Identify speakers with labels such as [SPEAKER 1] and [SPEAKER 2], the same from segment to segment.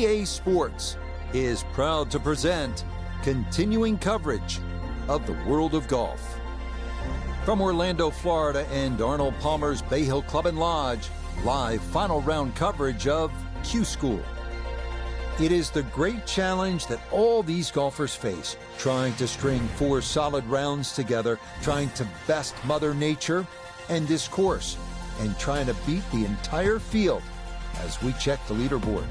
[SPEAKER 1] PGA Sports is proud to present continuing coverage of the world of golf. From Orlando, Florida, and Arnold Palmer's Bay Hill Club and Lodge, live final round coverage of Q School. It is the great challenge that all these golfers face, trying to string 4 solid rounds together, trying to best Mother Nature and this course, and trying to beat the entire field as we check the leaderboard.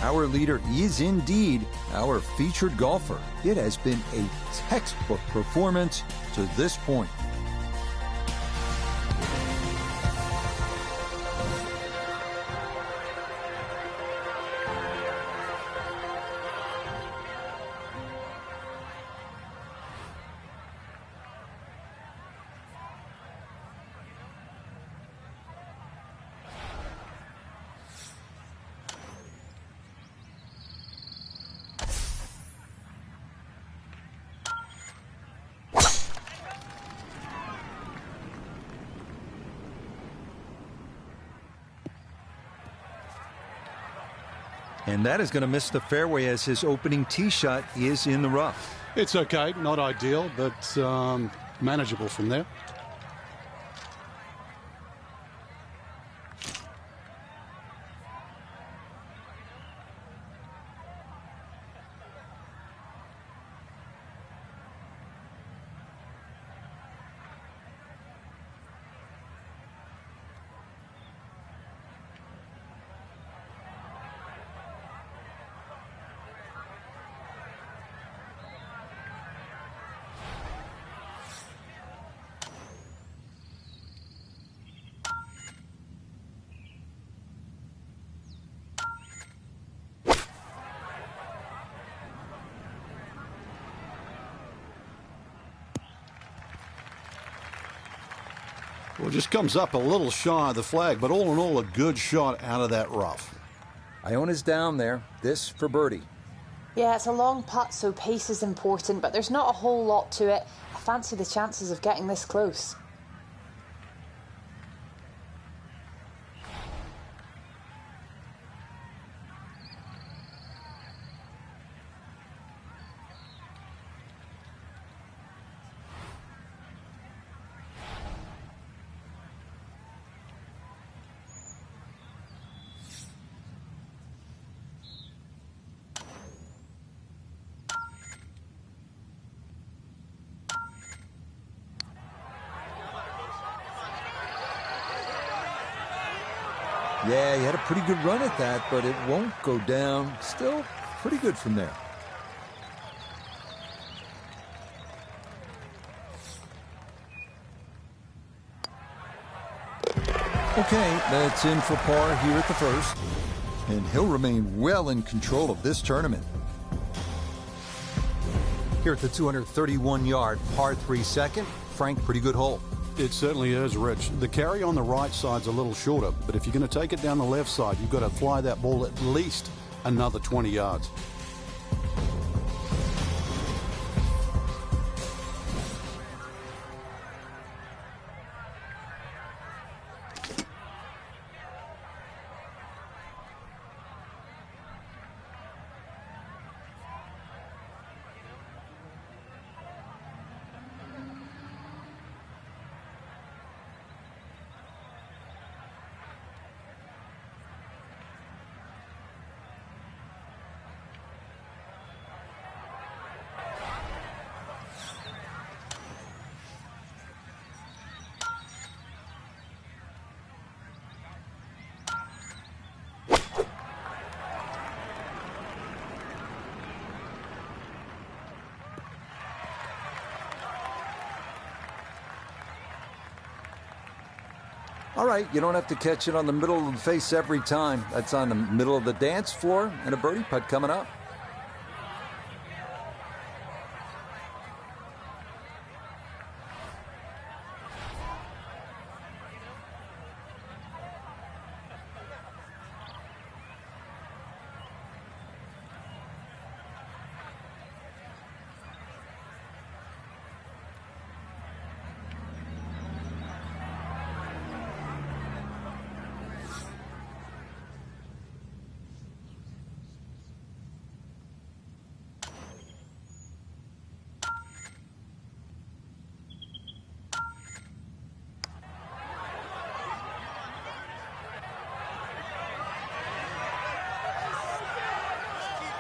[SPEAKER 1] Our leader is indeed our featured golfer. It has been a textbook performance to this point. And that is going to miss the fairway as his opening tee shot is in the rough.
[SPEAKER 2] It's okay, not ideal, but manageable from there. Well, just comes up a little shy of the flag, but all in all, a good shot out of that rough.
[SPEAKER 1] Iona's down there. This for birdie.
[SPEAKER 3] Yeah, it's a long putt, so pace is important, but there's not a whole lot to it. I fancy the chances of getting this close.
[SPEAKER 1] Yeah, he had a pretty good run at that, but it won't go down. Still pretty good from there. Okay, that's in for par here at the first. And he'll remain well in control of this tournament. Here at the 231-yard par 3 second, Frank, pretty good hole.
[SPEAKER 2] It certainly is, Rich. The carry on the right side's a little shorter, but if you're going to take it down the left side, you've got to fly that ball at least another 20 yards.
[SPEAKER 1] All right, you don't have to catch it on the middle of the face every time. That's on the middle of the dance floor, and a birdie putt coming up.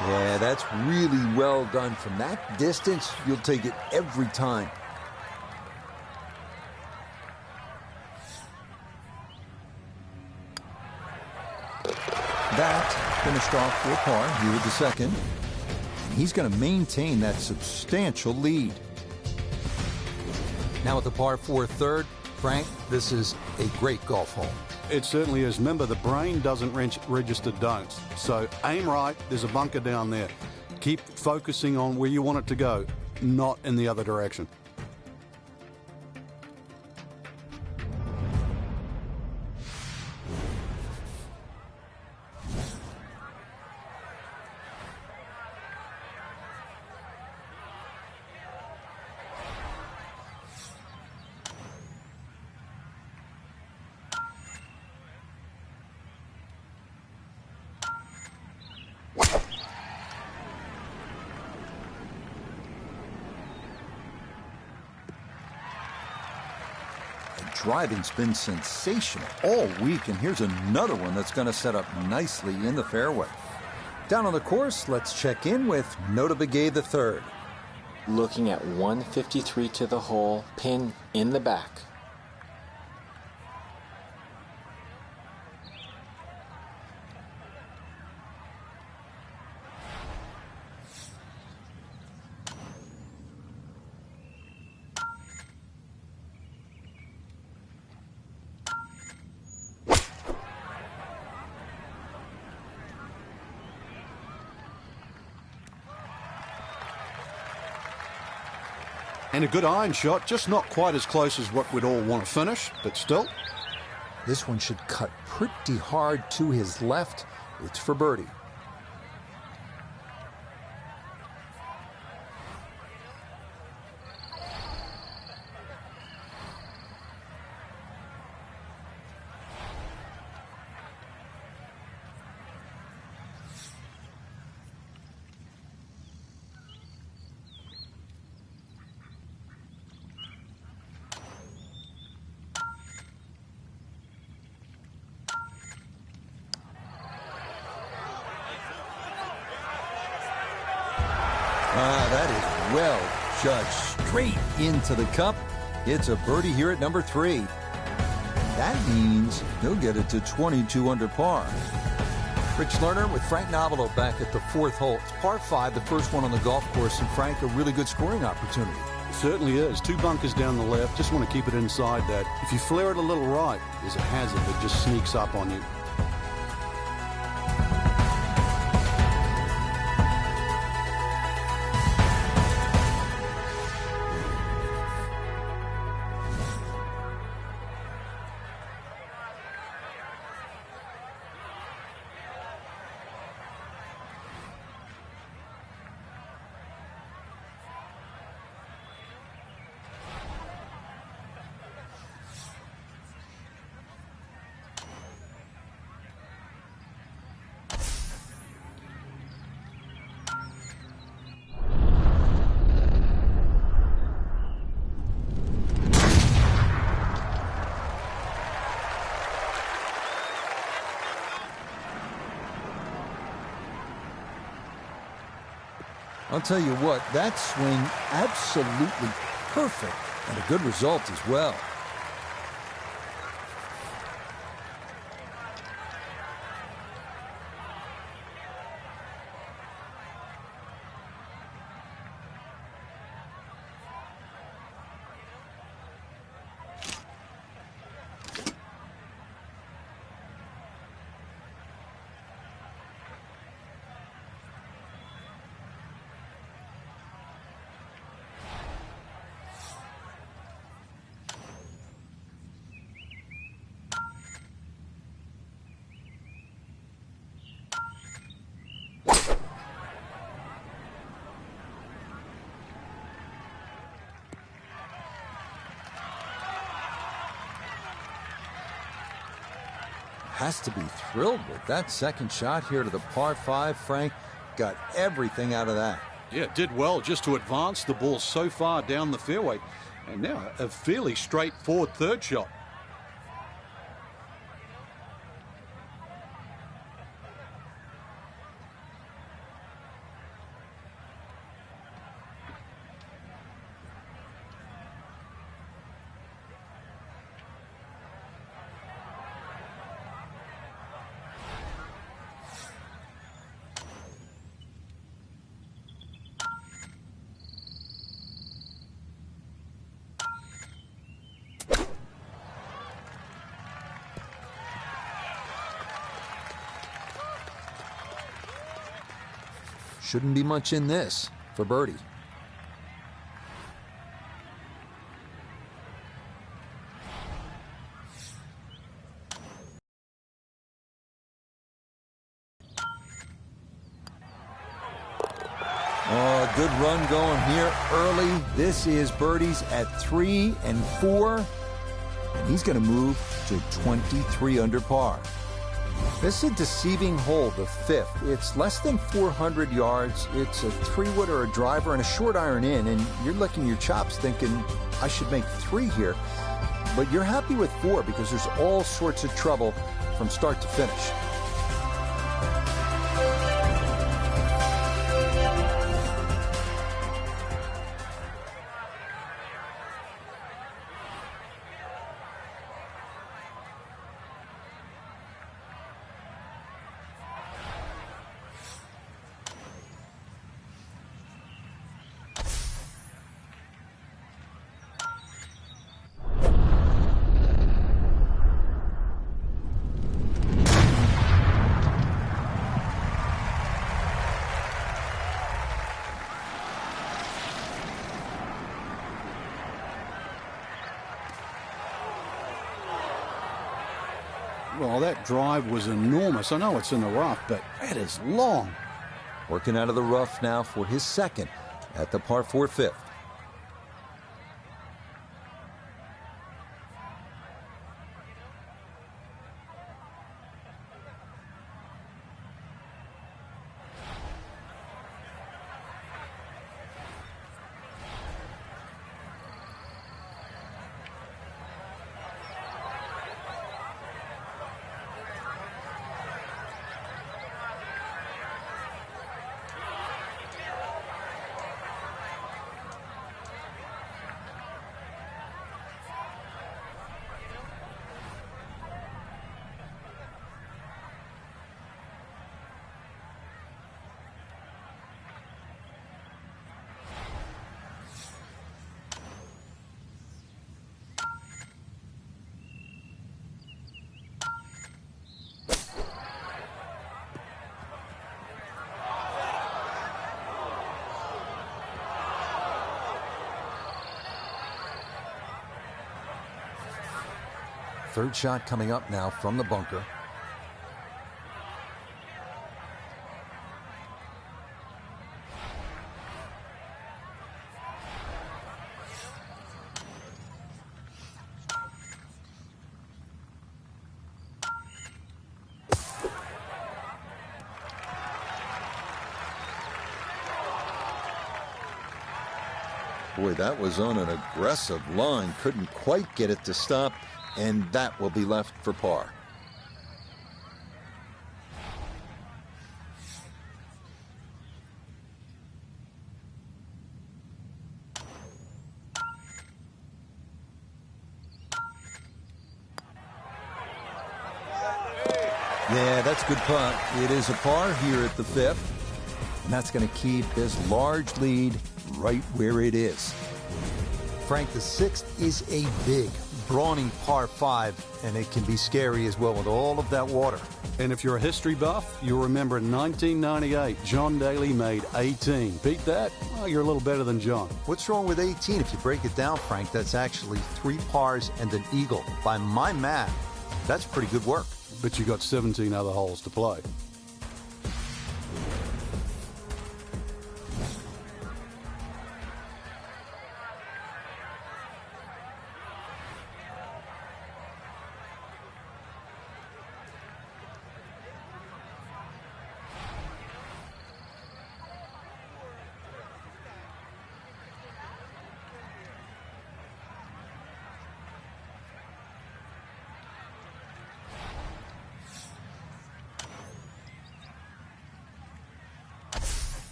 [SPEAKER 1] Yeah, that's really well done. From that distance, you'll take it every time. That finished off for a par here with the second. And he's going to maintain that substantial lead. Now at the par 4 third, Frank, this is a great golf hole.
[SPEAKER 2] It certainly is. Remember, the brain doesn't register don'ts. So aim right. There's a bunker down there. Keep focusing on where you want it to go, not in the other direction.
[SPEAKER 1] Driving's been sensational all week, and here's another one that's going to set up nicely in the fairway. Down on the course, let's check in with Notabegay III.
[SPEAKER 4] Looking at 153 to the hole, pin in the back.
[SPEAKER 2] And a good iron shot, just not quite as close as what we'd all want to finish, but still.
[SPEAKER 1] This one should cut pretty hard to his left. It's for birdie. That is well judged. Straight into the cup. It's a birdie here at number 3. That means he'll get it to 22 under par. Rich Lerner with Frank Novello back at the 4th hole. It's par 5, the first one on the golf course, and Frank, a really good scoring opportunity.
[SPEAKER 2] It certainly is. 2 bunkers down the left. Just want to keep it inside that. If you flare it a little right, there's a hazard that just sneaks up on you.
[SPEAKER 1] I'll tell you what, that swing absolutely perfect, and a good result as well. Has to be thrilled with that second shot here to the par 5. Frank got everything out of that.
[SPEAKER 2] Yeah, did well just to advance the ball so far down the fairway. And now a fairly straightforward third shot.
[SPEAKER 1] Shouldn't be much in this for birdie. Oh, good run going here early. This is birdies at 3 and 4. And he's going to move to 23 under par. This is a deceiving hole, the 5th. It's less than 400 yards. It's a 3-wood or a driver and a short iron in. And you're licking your chops thinking, I should make 3 here. But you're happy with 4 because there's all sorts of trouble from start to finish.
[SPEAKER 2] Well, that drive was enormous. I know it's in the rough, but that is long.
[SPEAKER 1] Working out of the rough now for his second at the par 4 5th. Third shot coming up now from the bunker. Boy, that was on an aggressive line. Couldn't quite get it to stop. And that will be left for par. Yeah, that's a good putt. It is a par here at the 5th. And that's going to keep this large lead right where it is. Frank, the 6th is a big, brawny par 5, and it can be scary as well with all of that water.
[SPEAKER 2] And if you're a history buff, you'll remember in 1998, John Daly made 18. Beat that? Oh, you're a little better than John.
[SPEAKER 1] What's wrong with 18? If you break it down, Frank, that's actually 3 pars and an eagle. By my math, that's pretty good work.
[SPEAKER 2] But you got 17 other holes to play.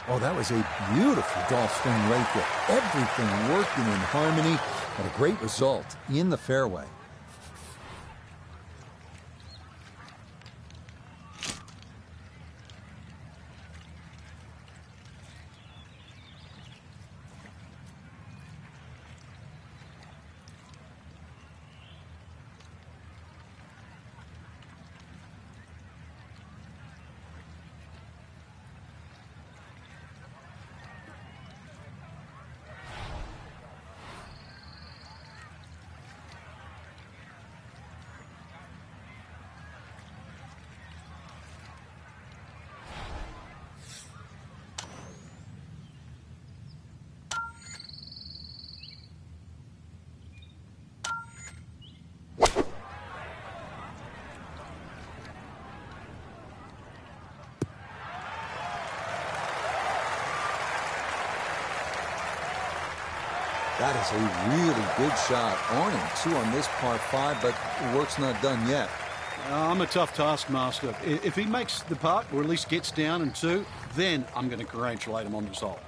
[SPEAKER 1] Oh, that was a beautiful golf swing right there. Everything working in harmony, and a great result in the fairway. That is a really good shot. On and 2 on this par 5, but the work's not done yet.
[SPEAKER 2] I'm a tough taskmaster. If he makes the putt, or at least gets down in 2, then I'm going to congratulate him on this hole.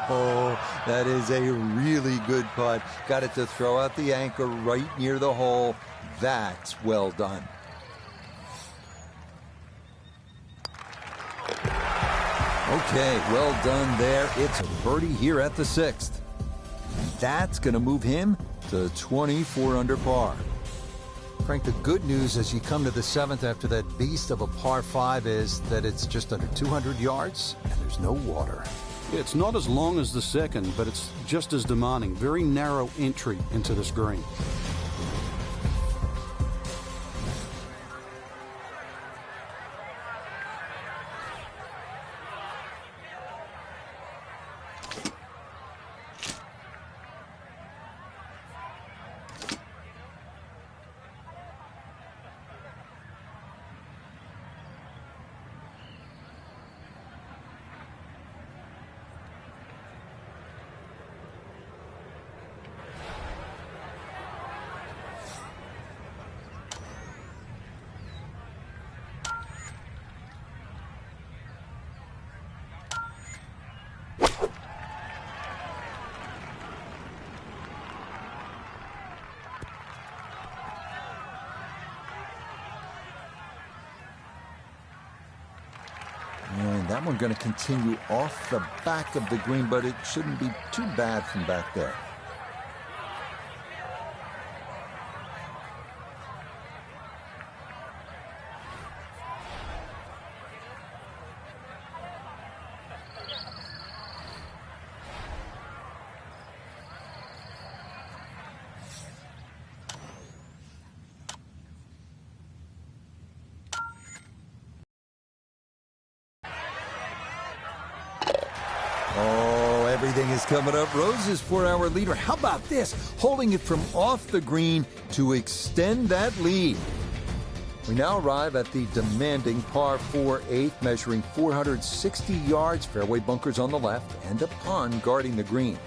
[SPEAKER 1] Oh, that is a really good putt. Got it to throw out the anchor right near the hole. That's well done. Okay, well done there. It's a birdie here at the 6th. That's going to move him to 24 under par. Frank, the good news as you come to the 7th after that beast of a par 5 is that it's just under 200 yards and there's no water.
[SPEAKER 2] It's not as long as the 2nd, but it's just as demanding. Very narrow entry into this green.
[SPEAKER 1] And that one going to continue off the back of the green, but it shouldn't be too bad from back there. Oh, everything is coming up roses for our leader. How about this? Holding it from off the green to extend that lead. We now arrive at the demanding par 4 8th, measuring 460 yards, fairway bunkers on the left, and a pond guarding the green.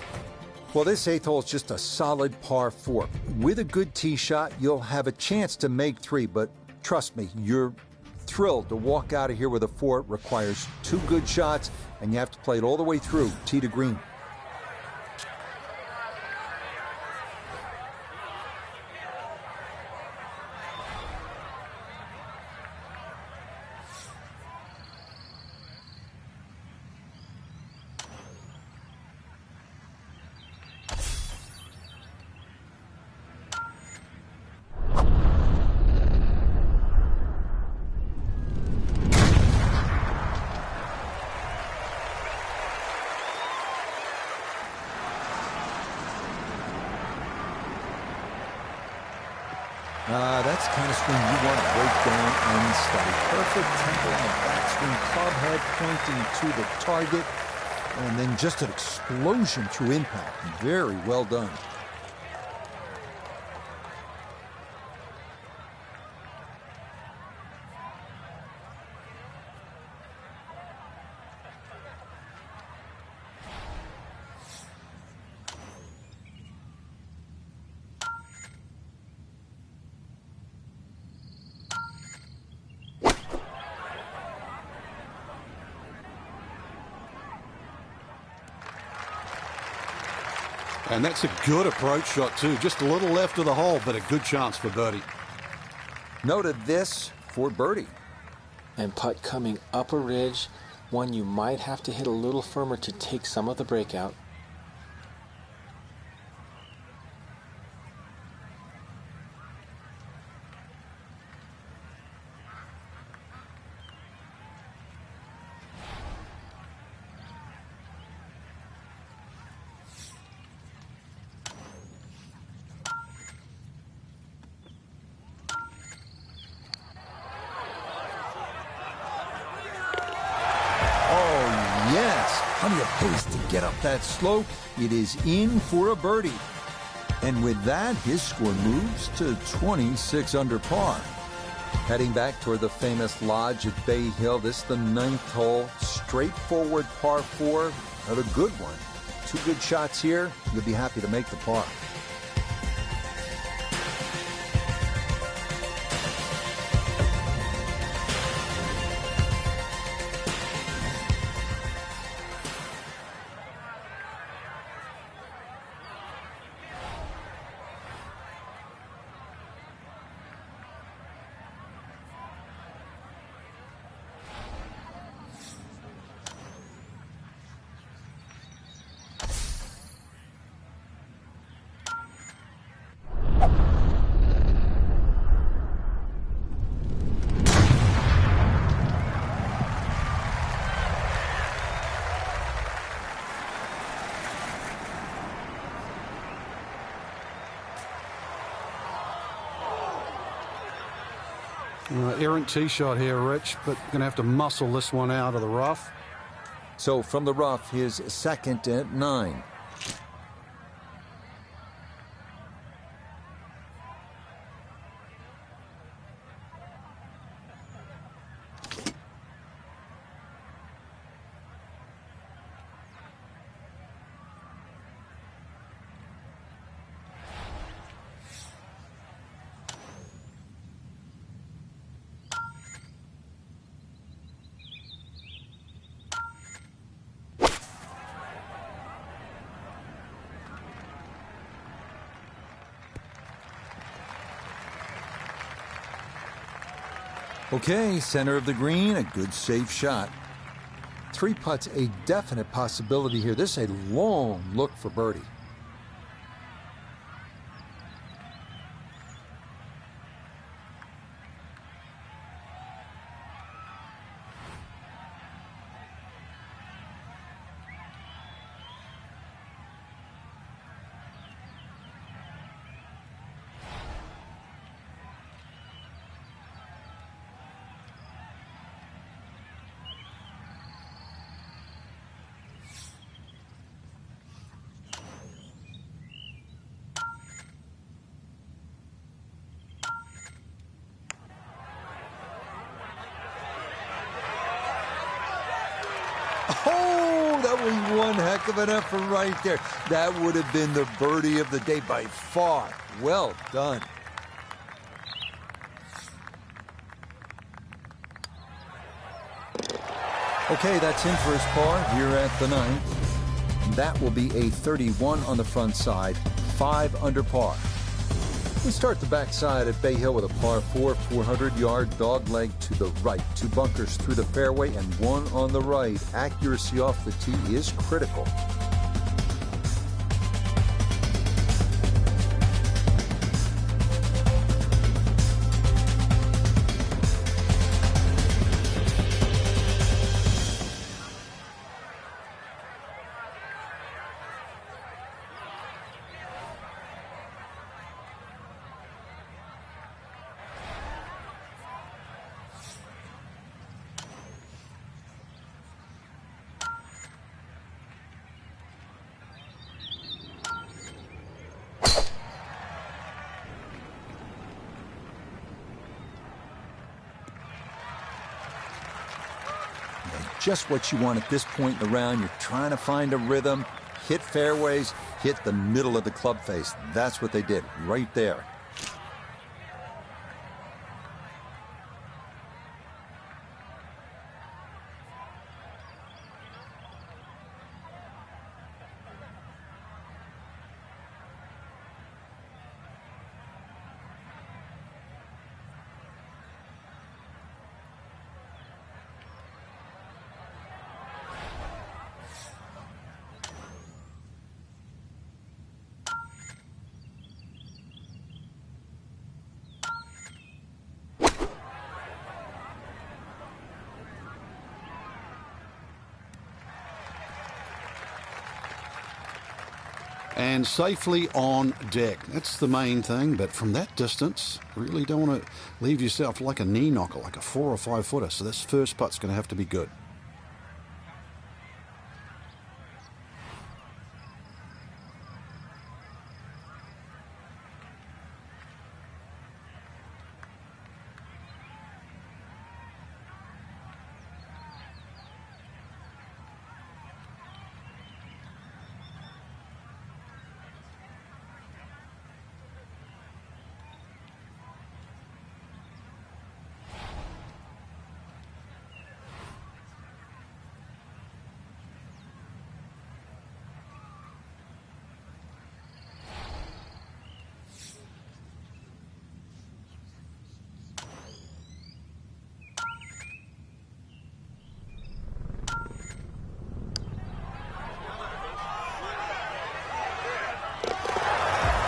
[SPEAKER 1] Well, this 8th hole is just a solid par 4. With a good tee shot, you'll have a chance to make 3, but trust me, you're thrilled to walk out of here with a 4. It requires 2 good shots, and you have to play it all the way through, tee to green. That's the kind of swing you want to break down and study. Perfect tempo on the backswing, club head pointing to the target, and then just an explosion through impact. Very well done.
[SPEAKER 2] And that's a good approach shot, too. Just a little left of the hole, but a good chance for birdie.
[SPEAKER 1] Noted this for birdie.
[SPEAKER 4] And putt coming up a ridge One you might have to hit a little firmer to take some of the breakout.
[SPEAKER 1] Plenty of pace to get up that slope. It is in for a birdie. And with that, his score moves to 26 under par. Heading back toward the famous lodge at Bay Hill, this is the 9th hole. Straightforward par 4, but a good one. 2 good shots here. You'll be happy to make the par.
[SPEAKER 2] Errant tee shot here, Rich, but going to have to muscle this one out of the rough.
[SPEAKER 1] So from the rough, his second at 9. Okay, center of the green, a good safe shot. 3 putts, a definite possibility here. This is a long look for birdie. Oh, that was one heck of an effort right there. That would have been the birdie of the day by far. Well done. Okay, that's in for his par here at the 9th. That will be a 31 on the front side, 5 under par. We start the backside at Bay Hill with a par 4, 400-yard dog leg to the right. 2 bunkers through the fairway and 1 on the right. Accuracy off the tee is critical. Just what you want at this point in the round. You're trying to find a rhythm, hit fairways, hit the middle of the club face. That's what they did right there.
[SPEAKER 2] and safely on deck. That's the main thing, but from that distance, really don't want to leave yourself like a knee knocker, like a 4 or 5 footer. So this first putt's going to have to be good.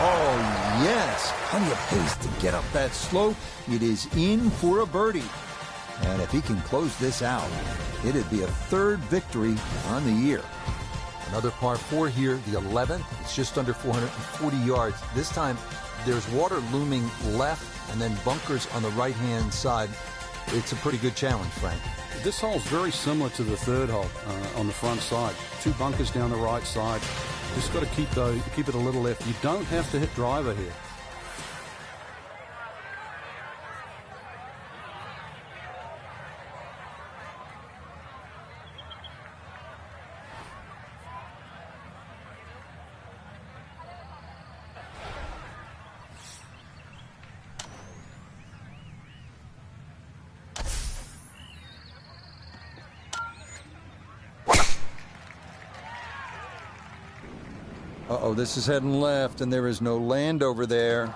[SPEAKER 1] Oh, yes. Plenty of pace to get up that slope. It is in for a birdie. And if he can close this out, it'd be a 3rd victory on the year. Another par 4 here, the 11th. It's just under 440 yards. This time, there's water looming left and then bunkers on the right-hand side. It's a pretty good challenge, Frank.
[SPEAKER 2] This hole's very similar to the 3rd hole on the front side. 2 bunkers down the right side. Just got to keep it a little left. You don't have to hit driver here.
[SPEAKER 1] Uh-oh, this is heading left, and there is no land over there.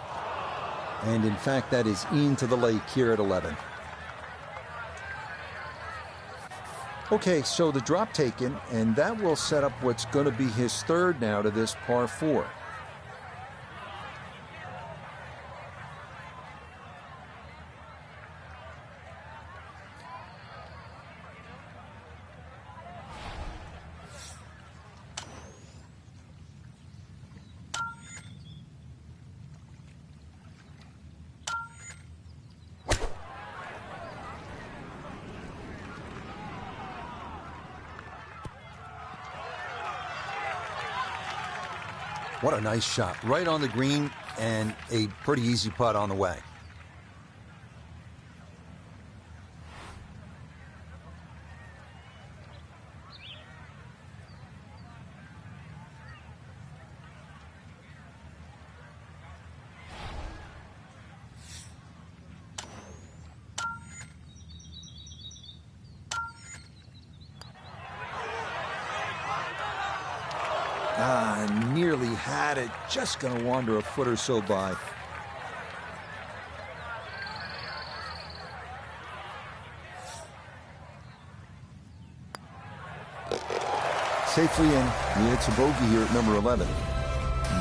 [SPEAKER 1] And, in fact, that is into the lake here at 11. Okay, so the drop taken, and that will set up what's going to be his 3rd now to this par 4. What a nice shot. Right on the green and a pretty easy putt on the way. Nearly had it. Just going to wander a foot or so by. Safely in. It's a bogey here at number 11.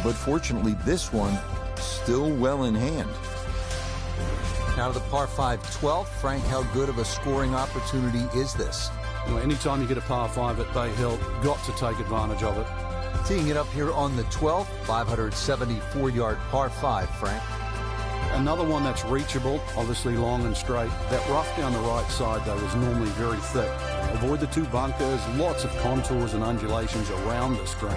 [SPEAKER 1] But fortunately, this one still well in hand. Now to the par 5 12th. Frank, how good of a scoring opportunity is this?
[SPEAKER 2] Well, anytime you get a par 5 at Bay Hill, got to take advantage of it.
[SPEAKER 1] Teeing it up here on the 12th, 574-yard par 5, Frank.
[SPEAKER 2] Another one that's reachable, obviously long and straight. That rough down the right side, though, is normally very thick. Avoid the 2 bunkers, lots of contours and undulations around the green.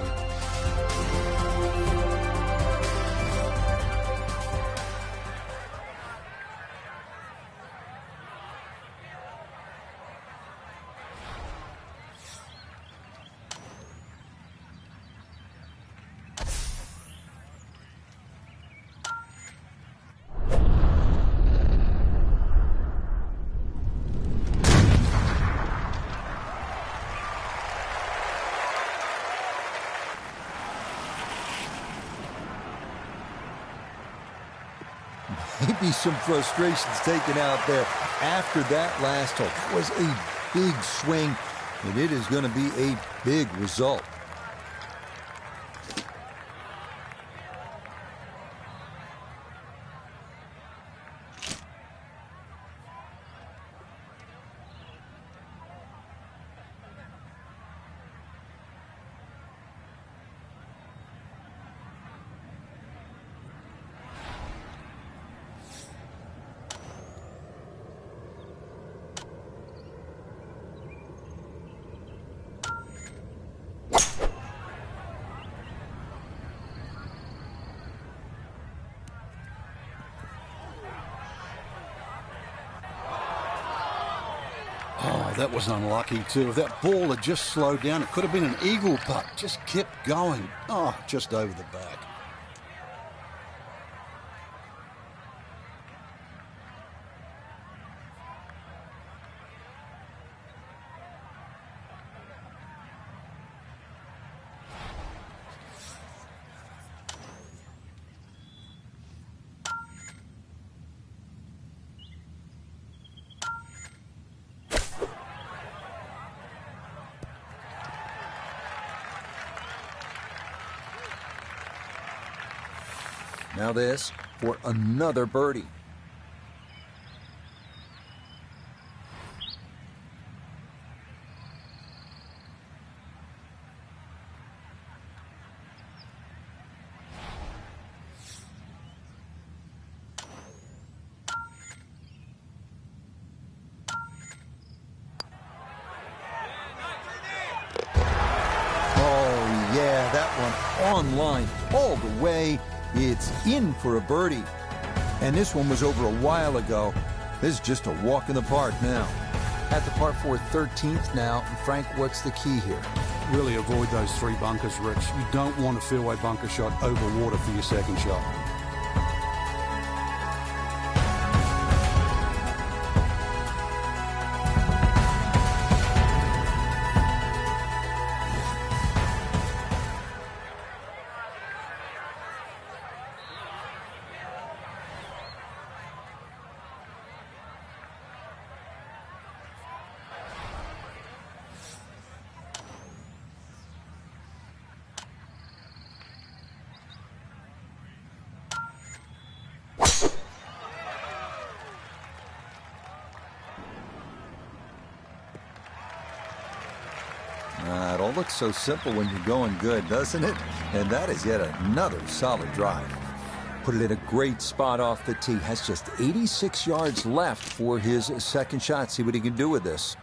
[SPEAKER 1] Maybe some frustrations taken out there after that last hole. That was a big swing, and it is going to be a big result.
[SPEAKER 2] That was unlucky too. If that ball had just slowed down, it could have been an eagle putt. Just kept going. Oh, just over the back.
[SPEAKER 1] Now this for another birdie. Oh, yeah, that one on line all the way. It's in for a birdie. And this one was over a while ago. This is just a walk in the park now. At the par 4 13th now. Frank, what's the key here?
[SPEAKER 2] Really avoid those 3 bunkers, Rich. You don't want a fairway bunker shot over water for your second shot.
[SPEAKER 1] It all looks so simple when you're going good, doesn't it? And that is yet another solid drive. Put it in a great spot off the tee. Has just 86 yards left for his second shot. See what he can do with this.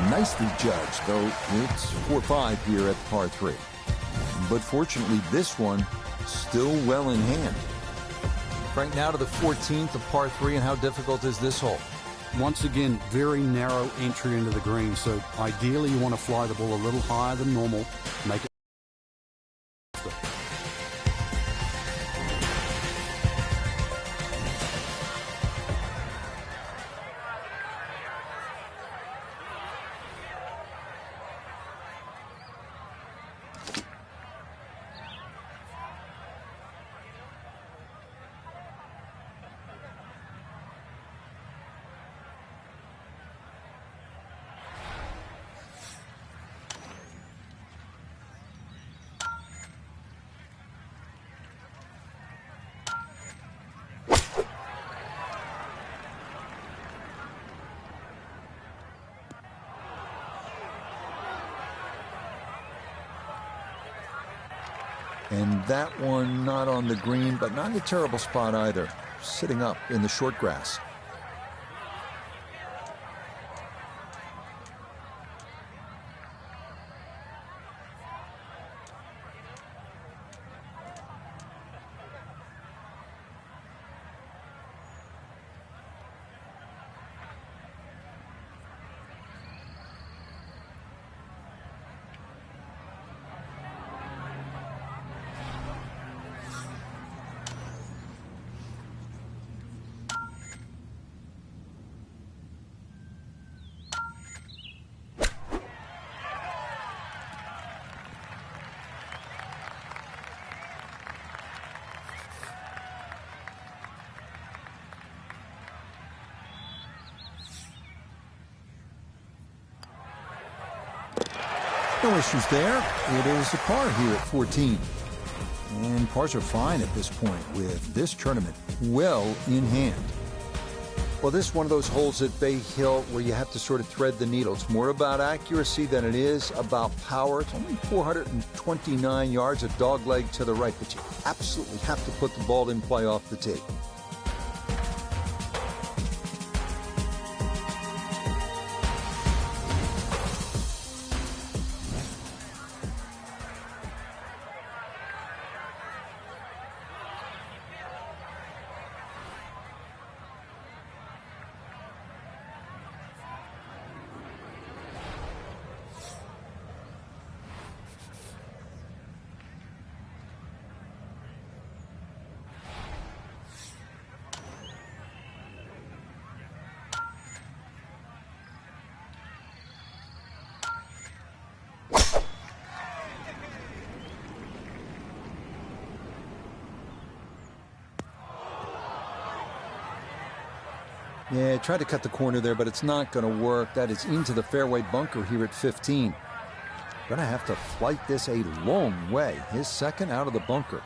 [SPEAKER 1] Nicely judged, though it's 4-5 here at the par 3. But fortunately, this one still well in hand. Frank, now to the 14th of par 3, and how difficult is this hole?
[SPEAKER 2] Once again, very narrow entry into the green, so ideally you want to fly the ball a little higher than normal, make it.
[SPEAKER 1] And that one not on the green, but not in a terrible spot either. Sitting up in the short grass. No issues there. It is a par here at 14. And pars are fine at this point with this tournament well in hand. Well, this is one of those holes at Bay Hill where you have to sort of thread the needle. It's more about accuracy than it is about power. It's only 429 yards, a dog leg to the right, but you absolutely have to put the ball in play off the tee. Yeah, tried to cut the corner there, but it's not going to work. That is into the fairway bunker here at 15. Going to have to flight this a long way. His second out of the bunker.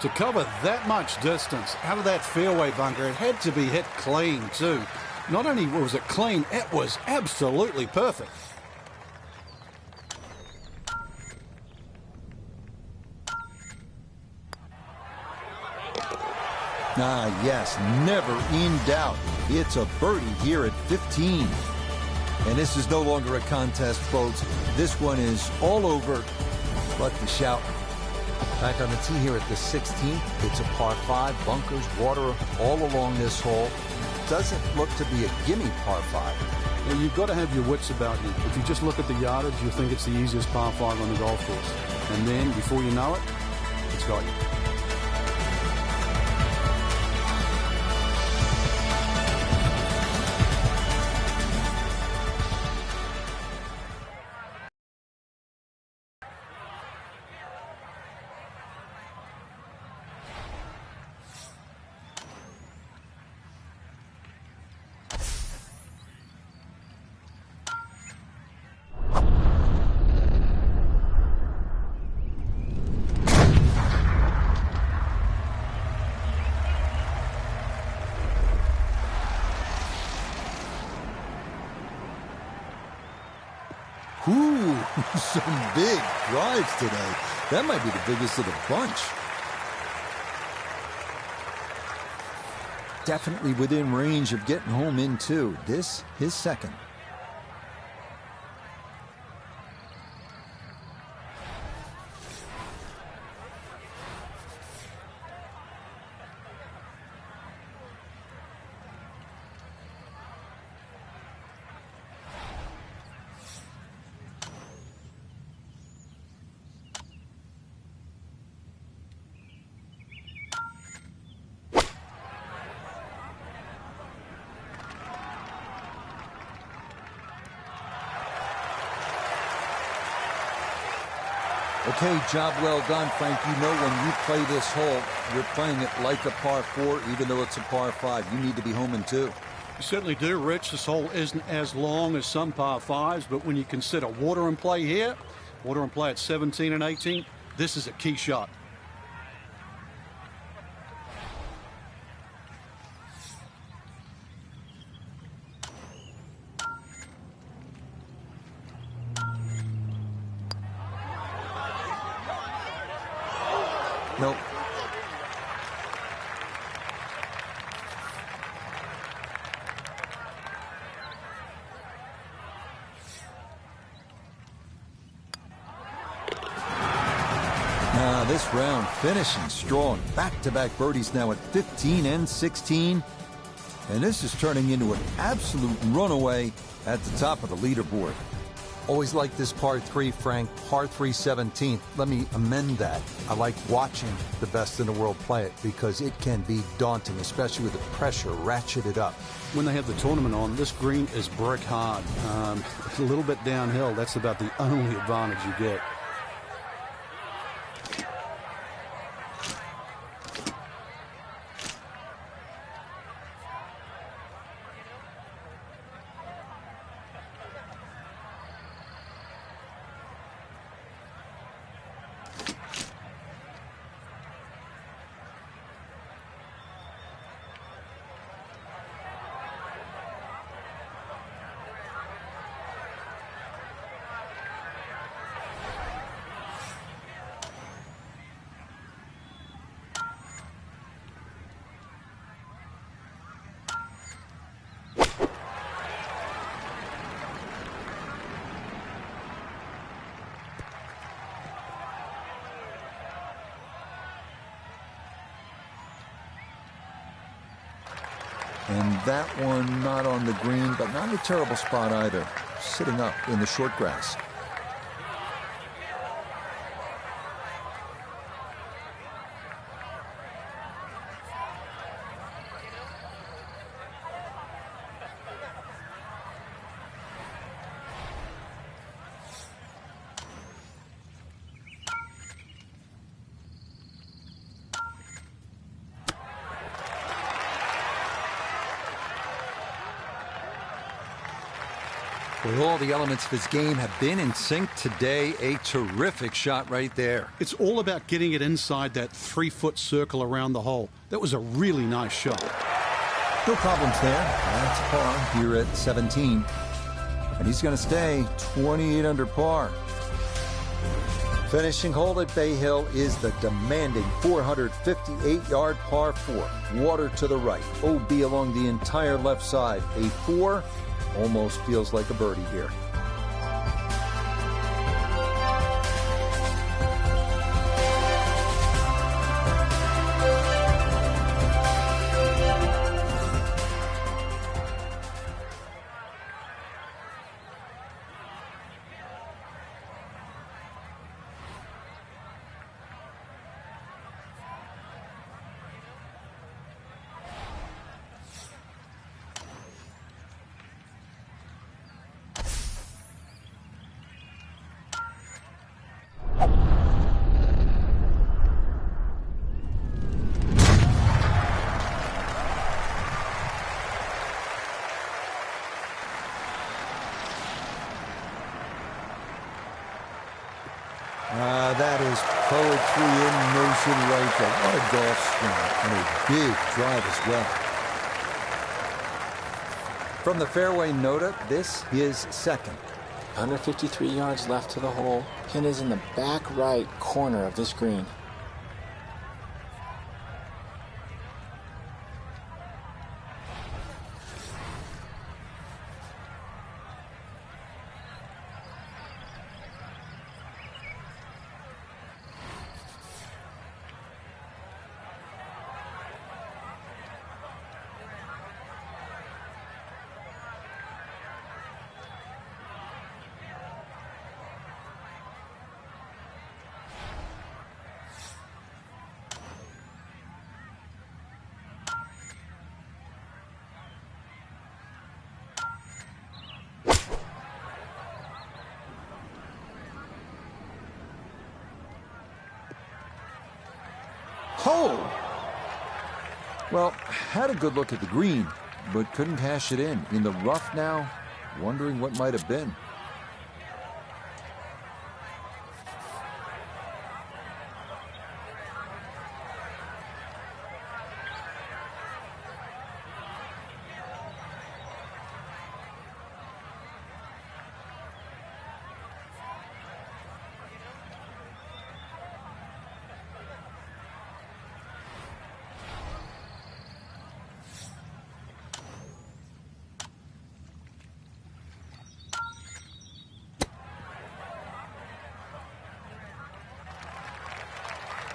[SPEAKER 2] To cover that much distance out of that fairway bunker, it had to be hit clean too. Not only was it clean, it was absolutely perfect.
[SPEAKER 1] Ah, yes, never in doubt. It's a birdie here at 15. And this is no longer a contest, folks. This one is all over but the shout. Back on the tee here at the 16th. It's a par 5, bunkers, water all along this hole. Doesn't look to be a gimme par 5.
[SPEAKER 2] Well, you've got to have your wits about you. If you just look at the yardage, you'll think it's the easiest par 5 on the golf course. And then, before you know it, it's got you.
[SPEAKER 1] Ooh, some big drives today. That might be the biggest of the bunch. Definitely within range of getting home in two. This, his second. Okay, job well done, Frank. You know when you play this hole, you're playing it like a par 4, even though it's a par 5. You need to be home in 2.
[SPEAKER 2] You certainly do, Rich. This hole isn't as long as some par 5s, but when you consider water in play here, water in play at 17 and 18, this is a key shot.
[SPEAKER 1] Nope. This round finishing strong. Back-to-back birdies now at 15 and 16. And this is turning into an absolute runaway at the top of the leaderboard.
[SPEAKER 5] Always like this par 3, Frank. Par 3 17th. Let me amend that. I like watching the best in the world play it because it can be daunting, especially with the pressure ratcheted up.
[SPEAKER 2] When they have the tournament on, this green is brick hard. A little bit downhill. That's about the only advantage you get.
[SPEAKER 1] And that one not on the green, but not a terrible spot either. Sitting up in the short grass. Well, all the elements of his game have been in sync today. A terrific shot right there.
[SPEAKER 2] It's all about getting it inside that 3-foot circle around the hole. That was a really nice shot.
[SPEAKER 1] No problems there. That's par here at 17. And he's going to stay 28 under par. Finishing hole at Bay Hill is the demanding 458-yard par 4. Water to the right. OB along the entire left side. A 4 almost feels like a birdie here. That is poetry in motion right there. What a golf swing and a big drive as well. From the fairway nota, this is second.
[SPEAKER 4] Under 53 yards left to the hole. Pin is in the back right corner of this green.
[SPEAKER 1] Oh! Well, had a good look at the green, but couldn't cash it in the rough now, wondering what might have been.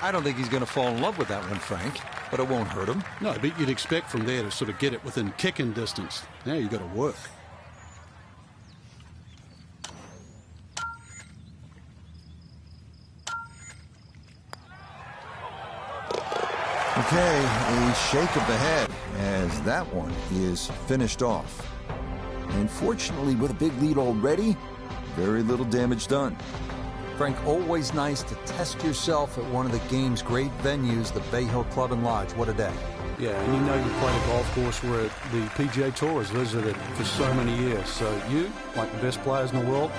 [SPEAKER 1] I don't think he's going to fall in love with that one, Frank, but it won't hurt him.
[SPEAKER 2] No, but you'd expect from there to sort of get it within kicking distance. Now you've got to work.
[SPEAKER 1] Okay, a shake of the head as that one is finished off. And fortunately, with a big lead already, very little damage done.
[SPEAKER 5] Frank, always nice to test yourself at one of the game's great venues, the Bay Hill Club and Lodge. What a day.
[SPEAKER 2] Yeah, and you know you played a golf course where the PGA Tour has visited for so many years. So you, like the best players in the world,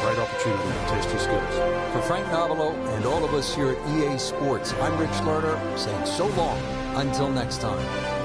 [SPEAKER 2] great opportunity to test your skills.
[SPEAKER 5] For Frank Novelo and all of us here at EA Sports, I'm Rich Lerner saying so long until next time.